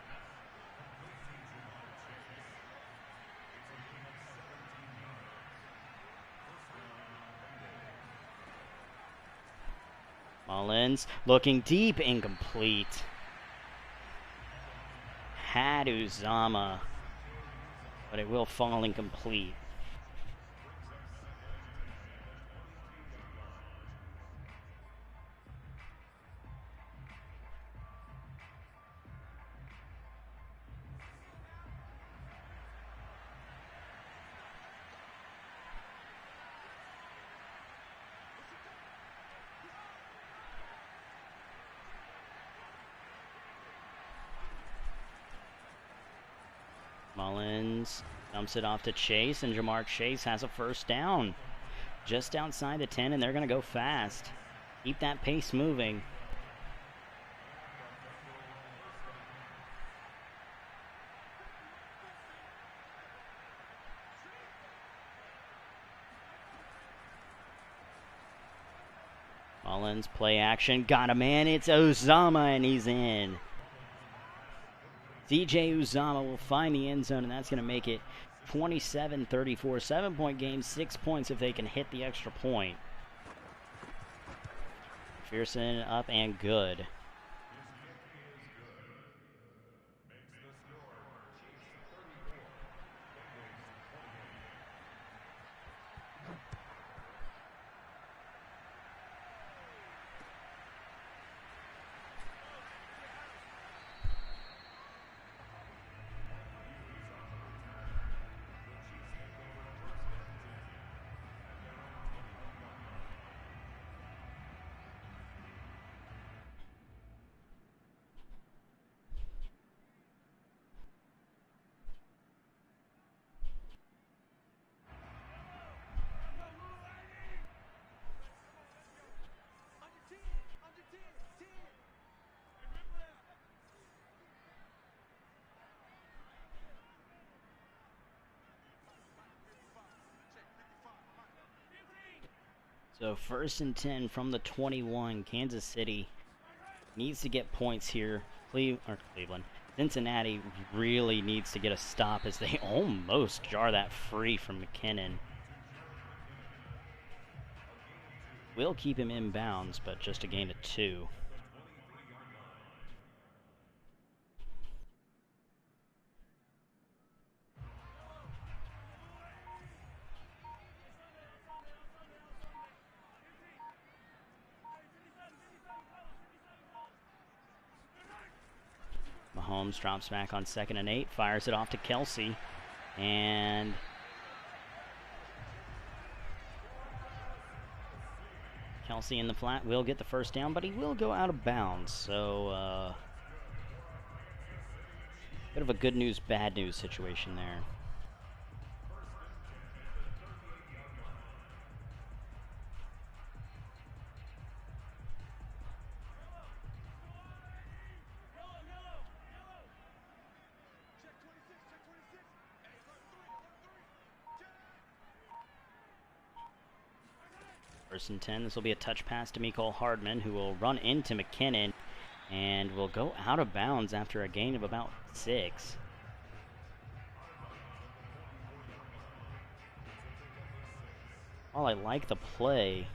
Mullens looking deep, incomplete. Had Uzama, but it will fall incomplete. Mullens dumps it off to Chase, and Jamar Chase has a first down. Just outside the 10, and they're going to go fast. Keep that pace moving. Mullens, play action, got a man, it's Uzama, and he's in. DJ Uzama will find the end zone, and that's going to make it 27-34. 7-point game, 6 points if they can hit the extra point. McPherson up and good. So 1st and 10 from the 21. Kansas City needs to get points here. Cleveland. Cincinnati really needs to get a stop as they almost jar that free from McKinnon. Will keep him in bounds, but just a gain of 2. Mahomes drops back on 2nd and 8, fires it off to Kelsey, and Kelsey in the flat will get the first down, but he will go out of bounds, so bit of a good news, bad news situation there. First and 10, this will be a touch pass to Mecole Hardman, who will run into McKinnon and will go out of bounds after a gain of about 6. While I like the play,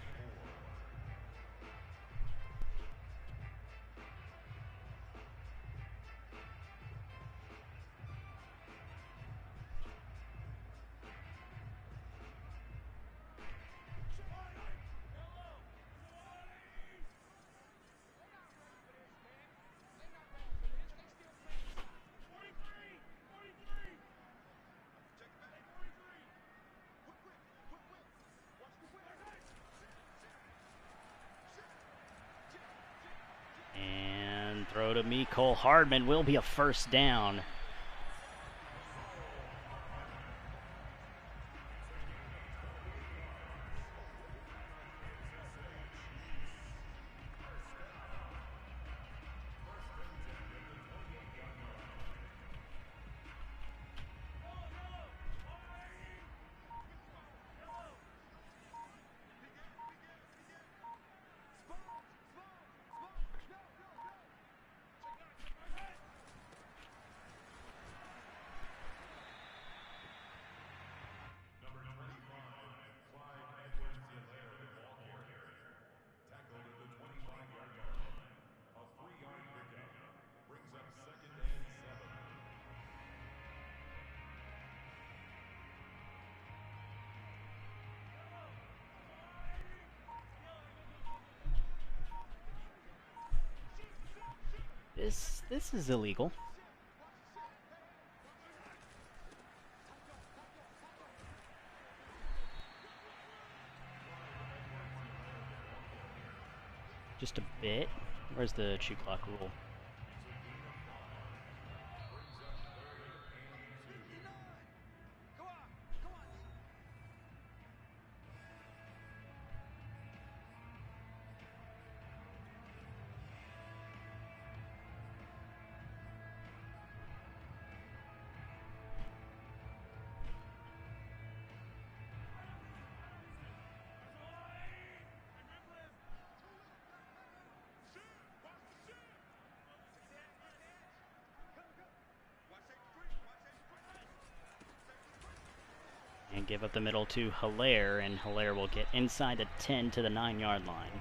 throw to Mecole Hardman will be a first down. This is illegal. Just a bit. Where's the shoot clock rule? And give up the middle to Hilaire, and Hilaire will get inside the 10 to the 9-yard line.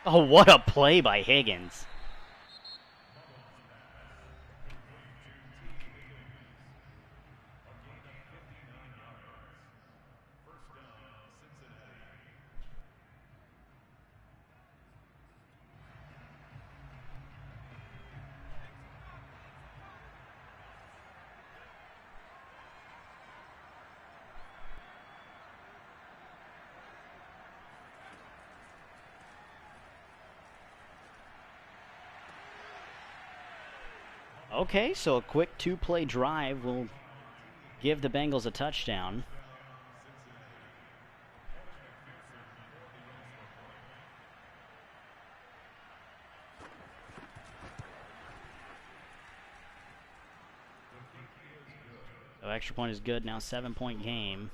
Oh, what a play by Higgins. Okay, so a quick two-play drive will give the Bengals a touchdown. So extra point is good. Now 7-point game.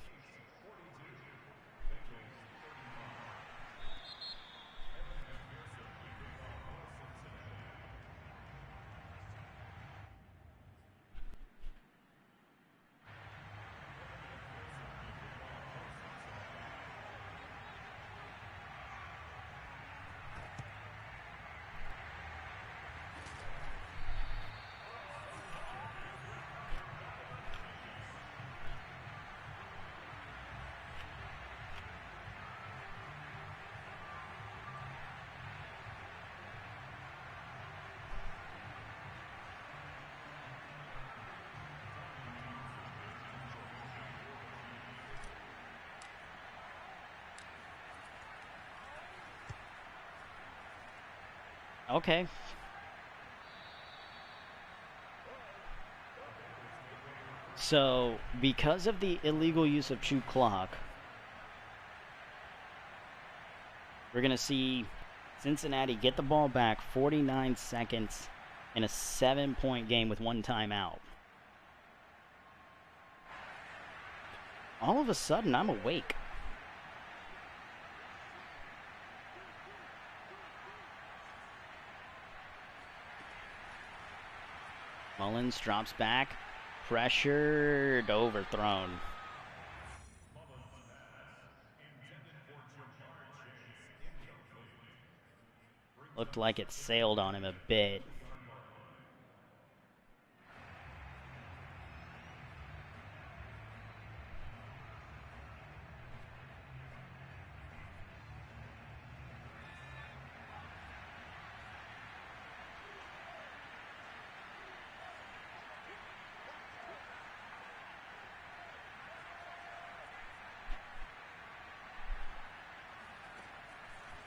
Okay. So, because of the illegal use of chew clock, we're going to see Cincinnati get the ball back 49 seconds in a 7-point game with one timeout. All of a sudden, I'm awake. Mullens drops back. Pressured, overthrown. Looked like it sailed on him a bit.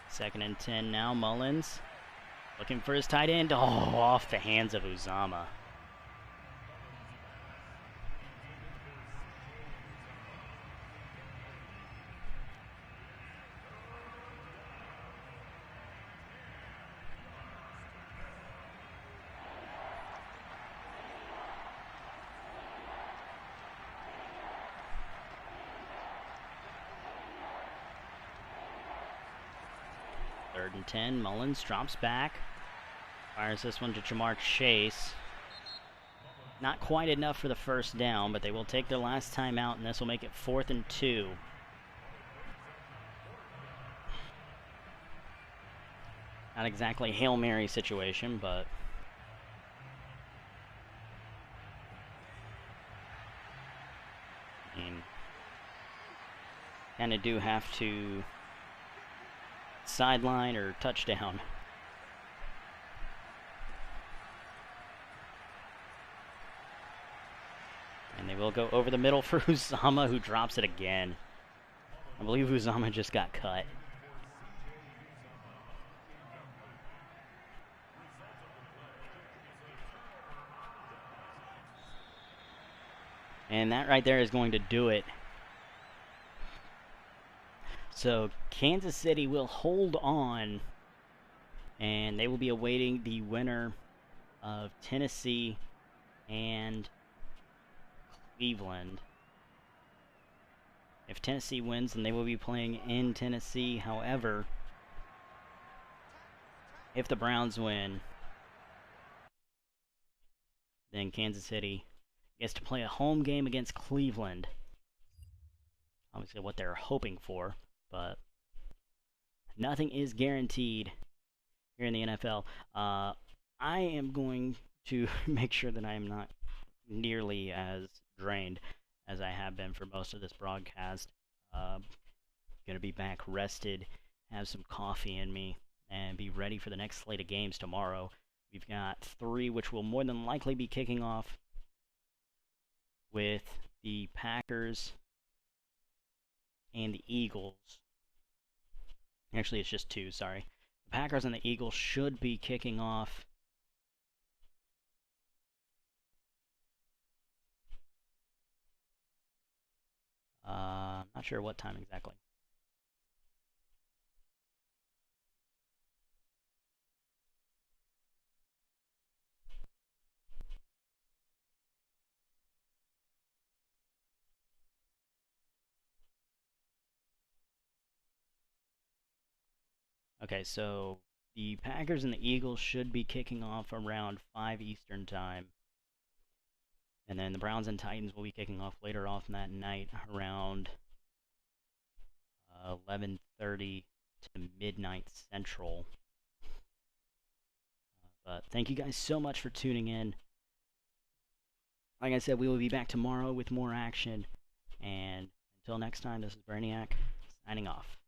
Second and 10 now. Mullens looking for his tight end. Oh, off the hands of Uzama. Third and 10. Mullens drops back. Fires this one to Jamar Chase. Not quite enough for the first down, but they will take their last time out, and this will make it 4th and 2. Not exactly a Hail Mary situation, but I mean, kind of do have to sideline or touchdown. And they will go over the middle for Uzama, who drops it again. I believe Uzama just got cut. And that right there is going to do it. So Kansas City will hold on, and they will be awaiting the winner of Tennessee and Cleveland. If Tennessee wins, then they will be playing in Tennessee. However, if the Browns win, then Kansas City gets to play a home game against Cleveland. Obviously what they're hoping for, but nothing is guaranteed here in the NFL. I am going to make sure that I am not nearly as drained as I have been for most of this broadcast. Going to be back rested, have some coffee in me, and be ready for the next slate of games tomorrow. We've got three, which will more than likely be kicking off with the Packers and the Eagles. Actually, it's just two, sorry. The Packers and the Eagles should be kicking off not sure what time exactly. Okay, so the Packers and the Eagles should be kicking off around 5 Eastern time. And then the Browns and Titans will be kicking off later off in that night around 11:30 to midnight Central. But thank you guys so much for tuning in. Like I said, we will be back tomorrow with more action. And until next time, this is Brainiac signing off.